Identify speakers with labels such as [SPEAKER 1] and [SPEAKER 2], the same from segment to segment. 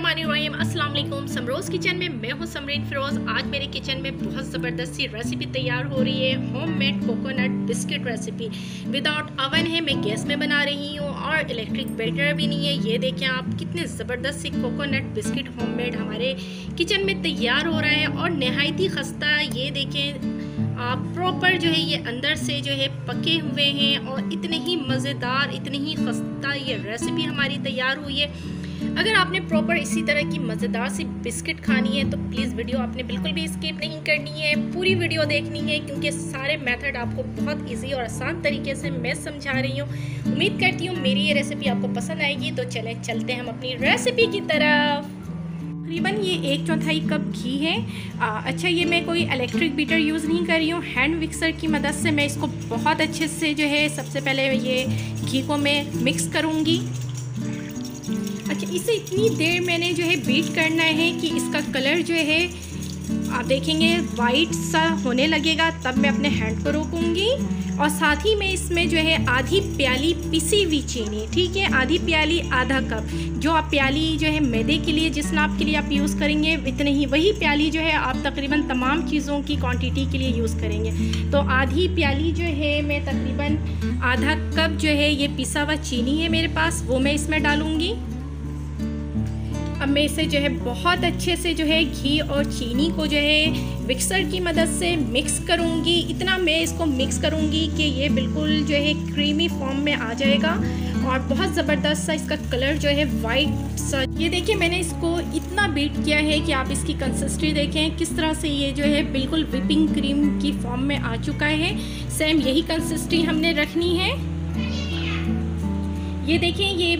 [SPEAKER 1] बिस्मिल्लाहिर्रहमानिर्रहीम। अस्सलाम वालेकुम। समरोज़ किचन में मैं हूं समरीन फ़िरोज़। आज मेरे किचन में बहुत ज़बरदस्त सी रेसिपी तैयार हो रही है। Homemade coconut biscuit recipe without oven है, मैं गैस में बना रही हूं और इलेक्ट्रिक बेटर भी नहीं है। ये देखें आप, कितने ज़बरदस्त सी कोकोनट बिस्किट होममेड हमारे किचन में तैयार हो रहा है और नहायत ही खस्ता। ये देखें आप, प्रॉपर जो है ये अंदर से जो है पके हुए हैं और इतने ही मज़ेदार, इतनी ही खस्ता ये रेसिपी हमारी तैयार हुई है। अगर आपने प्रॉपर इसी तरह की मज़ेदार सी बिस्किट खानी है तो प्लीज़ वीडियो आपने बिल्कुल भी स्किप नहीं करनी है, पूरी वीडियो देखनी है, क्योंकि सारे मेथड आपको बहुत इजी और आसान तरीके से मैं समझा रही हूँ। उम्मीद करती हूँ मेरी ये रेसिपी आपको पसंद आएगी। तो चलते हैं हम अपनी रेसिपी की तरफ। तकरीबन ये 1/4 कप घी है। अच्छा, ये मैं कोई इलेक्ट्रिक बीटर यूज़ नहीं कर रही हूँ, हैंड मिक्सर की मदद से मैं इसको बहुत अच्छे से जो है सबसे पहले ये घी को मैं मिक्स करूँगी। अच्छा, इसे इतनी देर मैंने जो है बीट करना है कि इसका कलर जो है आप देखेंगे वाइट सा होने लगेगा, तब मैं अपने हैंड को रोकूंगी। और साथ ही में इसमें जो है आधी प्याली पिसी हुई चीनी, ठीक है, आधी प्याली आधा कप, जो आप प्याली जो है मैदे के लिए जिस नाप के लिए आप यूज़ करेंगे इतने ही वही प्याली जो है आप तकरीबन तमाम चीज़ों की क्वांटिटी के लिए यूज़ करेंगे। तो आधी प्याली जो है मैं तकरीबन आधा कप जो है ये पिसा हुआ चीनी है मेरे पास, वो मैं इसमें डालूँगी। अब मैं इसे जो है बहुत अच्छे से जो है घी और चीनी को जो है मिक्सर की मदद से मिक्स करूँगी। इतना मैं इसको मिक्स करूँगी कि ये बिल्कुल जो है क्रीमी फॉर्म में आ जाएगा और बहुत ज़बरदस्त सा इसका कलर जो है वाइट सा। ये देखिए, मैंने इसको इतना बीट किया है कि आप इसकी कंसिस्टेंसी देखें किस तरह से ये जो है बिल्कुल व्हिपिंग क्रीम की फॉर्म में आ चुका है। सेम यही कंसिस्टेंसी हमने रखनी है। ये देखिए, ये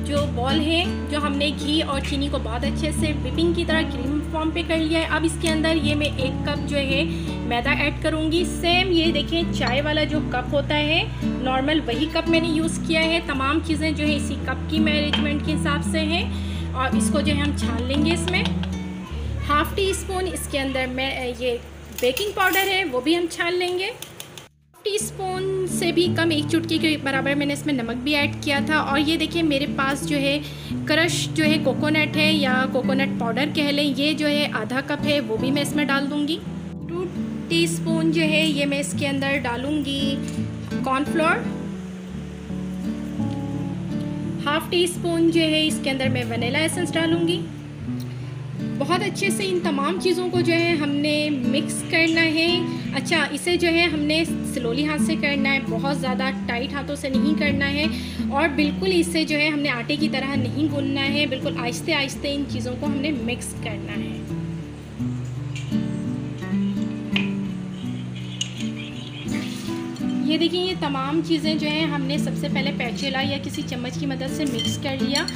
[SPEAKER 1] जो बॉल है जो हमने घी और चीनी को बहुत अच्छे से व्हिपिंग की तरह क्रीम फॉर्म पे कर लिया है। अब इसके अंदर ये मैं 1 कप जो है मैदा ऐड करूँगी। सेम ये देखें, चाय वाला जो कप होता है नॉर्मल, वही कप मैंने यूज़ किया है। तमाम चीज़ें जो है इसी कप की मैनेजमेंट के हिसाब से हैं। और इसको जो है हम छान लेंगे। इसमें 1/2 टीस्पून इसके अंदर मैं ये बेकिंग पाउडर है, वो भी हम छान लेंगे। टीस्पून से भी कम, 1 चुटकी के बराबर मैंने इसमें नमक भी ऐड किया था। और ये देखिए, मेरे पास जो है क्रश जो है कोकोनट है या कोकोनट पाउडर कह लें, ये जो है आधा कप है, वो भी मैं इसमें डाल दूँगी। 2 टीस्पून जो है ये मैं इसके अंदर डालूँगी कॉर्नफ्लोर। 1/2 टीस्पून जो है इसके अंदर मैं वनीला एसेंस डालूँगी। बहुत अच्छे से इन तमाम चीज़ों को जो है हमने मिक्स करना है। अच्छा, इसे जो है हमने स्लोली हाथ से करना है, बहुत ज़्यादा टाइट हाथों से नहीं करना है और बिल्कुल इसे जो है हमने आटे की तरह नहीं गूंथना है, बिल्कुल आहिस्ते आहिस्ते इन चीज़ों को हमने मिक्स करना है। ये देखिए, ये तमाम चीज़ें जो हैं हमने सबसे पहले पैचेला या किसी चम्मच की मदद से मिक्स कर लिया।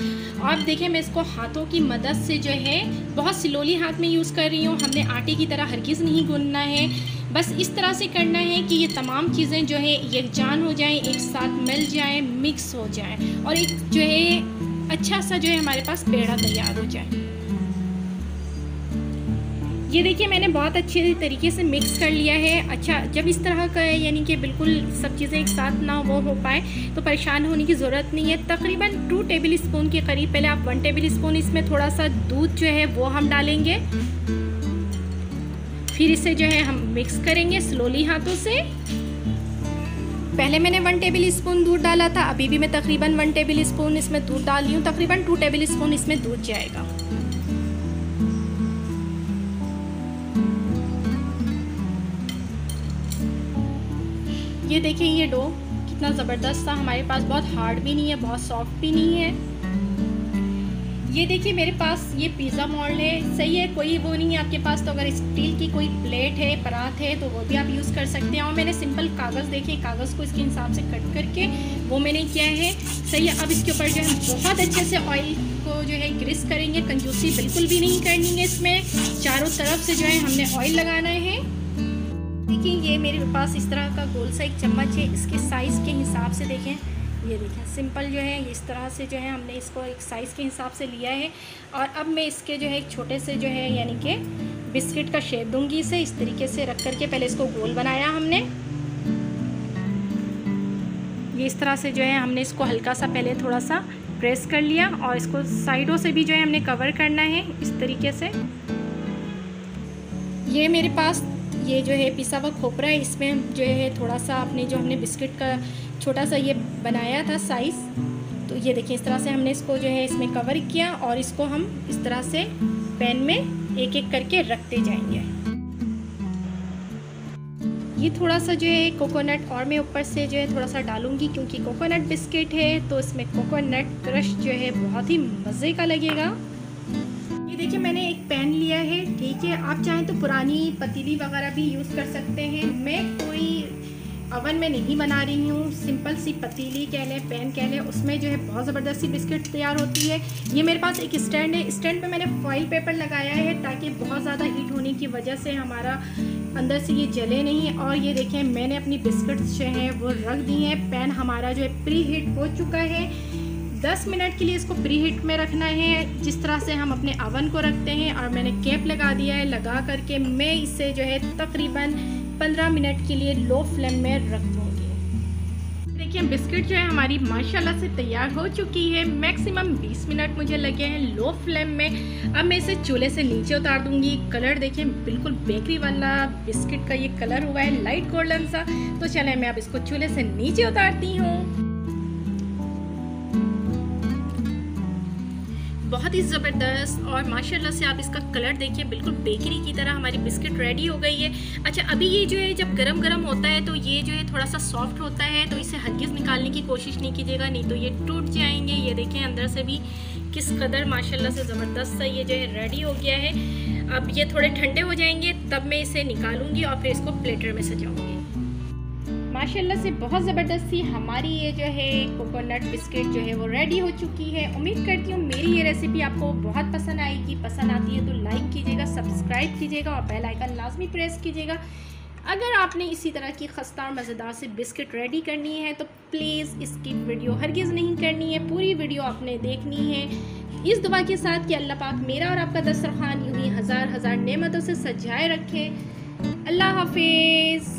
[SPEAKER 1] और देखिए, मैं इसको हाथों की मदद से जो है बहुत स्लोली हाथ में यूज़ कर रही हूँ। हमने आटे की तरह हरगिज़ नहीं गूंथना है, बस इस तरह से करना है कि ये तमाम चीज़ें जो है यकजान हो जाएं, एक साथ मिल जाएं, मिक्स हो जाएं और एक जो है अच्छा सा जो है हमारे पास पेड़ा तैयार हो जाए। ये देखिए, मैंने बहुत अच्छे तरीके से मिक्स कर लिया है। अच्छा, जब इस तरह का है यानी कि बिल्कुल सब चीज़ें एक साथ ना वो हो पाए तो परेशान होने की ज़रूरत नहीं है। तकरीबन 2 टेबल स्पून के करीब, पहले आप 1 टेबल स्पून इसमें थोड़ा सा दूध जो है वो हम डालेंगे। फिर इसे जो है हम मिक्स करेंगे स्लोली हाथों से। पहले मैंने 1 टेबल स्पून दूध डाला था, अभी भी मैं तकरीबन 1 टेबल स्पून इसमें दूध डाल रही हूँ। तकरीबन 2 टेबल स्पून इसमें दूध जाएगा। ये देखिए, ये डो कितना ज़बरदस्त सा हमारे पास, बहुत हार्ड भी नहीं है, बहुत सॉफ्ट भी नहीं है। ये देखिए, मेरे पास ये पिज़्ज़ा मोल्ड है, सही है, कोई वो नहीं है आपके पास तो अगर स्टील की कोई प्लेट है, परात है, तो वो भी आप यूज़ कर सकते हैं। और मैंने सिंपल कागज़, देखिए कागज़ को इसके हिसाब से कट करके वो मैंने किया है, सही है। अब इसके ऊपर जो है बहुत अच्छे से ऑयल को जो है ग्रीस करेंगे, कंजूसी बिल्कुल भी नहीं करनी है। इसमें चारों तरफ से जो है हमने ऑयल लगाना है। देखिए, ये मेरे पास इस तरह का गोल सा एक चम्मच है, इसके साइज़ के हिसाब से देखें, ये देखें सिंपल जो है इस तरह से जो है हमने इसको एक साइज़ के हिसाब से लिया है। और अब मैं इसके जो है एक छोटे से जो है यानी कि बिस्किट का शेप दूंगी इसे इस तरीके से रख करके। पहले इसको गोल बनाया हमने, ये इस तरह से जो है हमने इसको हल्का सा पहले थोड़ा सा प्रेस कर लिया और इसको साइडों से भी जो है हमने कवर करना है इस तरीके से। ये मेरे पास ये जो है पिसा हुआ खोपरा है, इसमें जो है थोड़ा सा अपने जो हमने बिस्किट का छोटा सा ये बनाया था साइज़, तो ये देखिए इस तरह से हमने इसको जो है इसमें कवर किया और इसको हम इस तरह से पैन में एक एक करके रखते जाएंगे। ये थोड़ा सा जो है कोकोनट और मैं ऊपर से जो है थोड़ा सा डालूंगी, क्योंकि कोकोनट बिस्किट है तो इसमें कोकोनट क्रश जो है बहुत ही मज़े का लगेगा। ये देखिए मैंने एक पैन लिया है, ठीक है, आप चाहें तो पुरानी पतीली वगैरह भी यूज़ कर सकते हैं। मैं कोई ओवन में नहीं बना रही हूँ, सिंपल सी पतीली कह लें, पैन कह लें, उसमें जो है बहुत ज़बरदस्त सी बिस्किट तैयार होती है। ये मेरे पास एक स्टैंड है, स्टैंड पे मैंने फॉइल पेपर लगाया है ताकि बहुत ज़्यादा हीट होने की वजह से हमारा अंदर से ये जले नहीं। और ये देखें मैंने अपनी बिस्किट्स जो हैं वो रख दी हैं। पैन हमारा जो है प्री हीट हो चुका है। 10 मिनट के लिए इसको प्री हीट में रखना है, जिस तरह से हम अपने ओवन को रखते हैं। और मैंने कैप लगा दिया है, लगा करके मैं इसे जो है तकरीबन 15 मिनट के लिए लो फ्लेम में रख दूँगी। देखिए बिस्किट जो है हमारी माशाल्लाह से तैयार हो चुकी है। मैक्सिमम 20 मिनट मुझे लगे हैं लो फ्लेम में। अब मैं इसे चूल्हे से नीचे उतार दूंगी। कलर देखें बिल्कुल बेकरी वाला बिस्किट का ये कलर हुआ है, लाइट गोल्डन सा। तो चलें मैं अब इसको चूल्हे से नीचे उतारती हूँ। बहुत ही ज़बरदस्त और माशाल्लाह से आप इसका कलर देखिए, बिल्कुल बेकरी की तरह हमारी बिस्किट रेडी हो गई है। अच्छा अभी ये जो है जब गरम गरम होता है तो ये जो है थोड़ा सा सॉफ्ट होता है, तो इसे हरगिज़ निकालने की कोशिश नहीं कीजिएगा, नहीं तो ये टूट जाएंगे। ये देखें अंदर से भी किस कदर माशाल्लाह से ज़बरदस्त सा ये जो है रेडी हो गया है। अब ये थोड़े ठंडे हो जाएंगे तब मैं इसे निकालूंगी और फिर इसको प्लेटर में सजाऊंगी। माशाल्लाह से बहुत ज़बरदस्त सी हमारी ये जो है कोकोनट बिस्किट जो है वो रेडी हो चुकी है। उम्मीद करती हूँ मेरी ये रेसिपी आपको बहुत पसंद आएगी। पसंद आती है तो लाइक कीजिएगा, सब्सक्राइब कीजिएगा और बेल आइकन लाजमी प्रेस कीजिएगा। अगर आपने इसी तरह की खस्ता और मज़ेदार से बिस्किट रेडी करनी है तो प्लीज़ इसकी वीडियो हरगिज़ नहीं करनी है, पूरी वीडियो आपने देखनी है। इस दुआ के साथ कि अल्लाह पाक मेरा और आपका दस्तरखान यूँ ही हज़ार हज़ार नेमतों से सजाए रखे। अल्लाह हाफिज़।